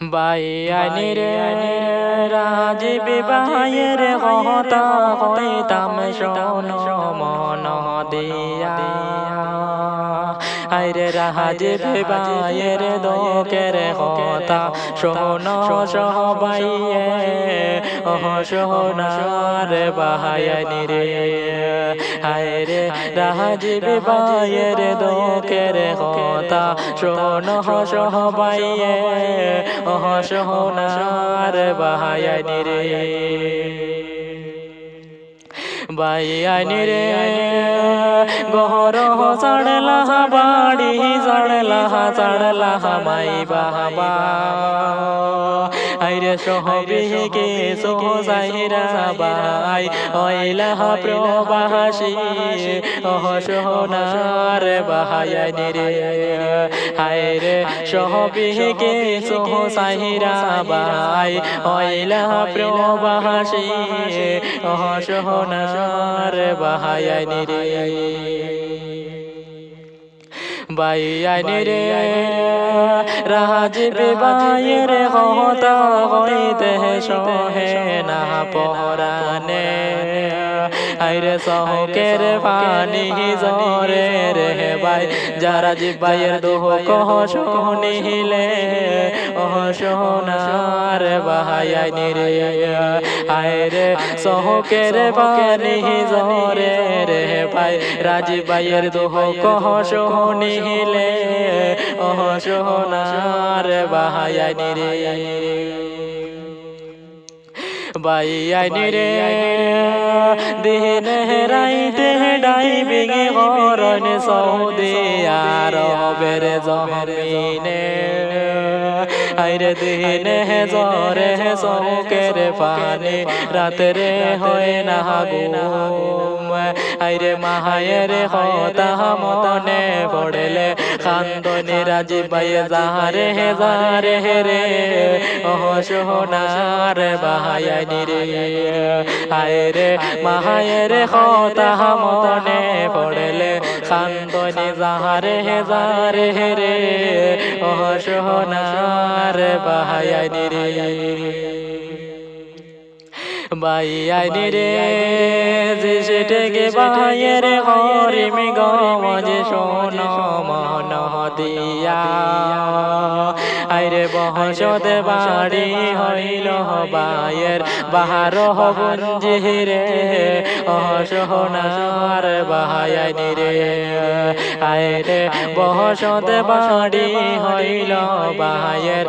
বাইয়ানি রে রাজবি বায়ের কথা হইতাম শোন মন দিয়া আইরে রাজবি বায়ের দোকের কথা শোন সবাইয়ে ও সোনার বায়ানি রে আইরে রাজবি বায়ের দোকের কথা শোন সবাইয়ে ও সোনার বায়ানি রে বাইয়ানি রে গহর চড়লা বাড়ি চড়লা মাই বাবা আইরে সহবিকে সোজাইরা বাই ওইলা প্রবাসী ও সোনার বায়ানি রে আইরে সহবিকে সোজাইরা বাই ওইলা প্রবাসী ও সোনার বায়ানি রে বাইয়ানি রে রাজবি বায়ের কথা হইতে সহে না পরানে আইরে সহকের পানি জরে রে বাই যারা জিবাইয়ের দুঃখ শুনিলে ও সোনার বায়ানি রে আইরে সহকের পানি জরে রে বাই রাজবাইয়ের দুঃখ শুনিলে ও সোনার বায়ানি রে বাইয়ানি রে দিন রাইতে ডাইবিং হরণ সৌদি আরবের জমিনে আইরে দিন জরে সৌকের পানি রাতরে হয় না ঘুম আইরে মাহায়ের কথা মনে পড়লে কান্দনি রাজবাই যারে রে ও সোনার বায়ানি রে আইরে মাহায়ের কথা মনে পড়লে কান্দনি যারে রে ও সোনার বায়ানি রে বাইয়ানি রে জিসেটে বায়ের হরিম গমজ শোন মন দিয়া আইরে বহসদ বাড়ি হইল বায়ের বাহার বঞ্জি রে ও সোনার বায়ানি রে আইরে বহসদ বাড়ি হইল বায়ের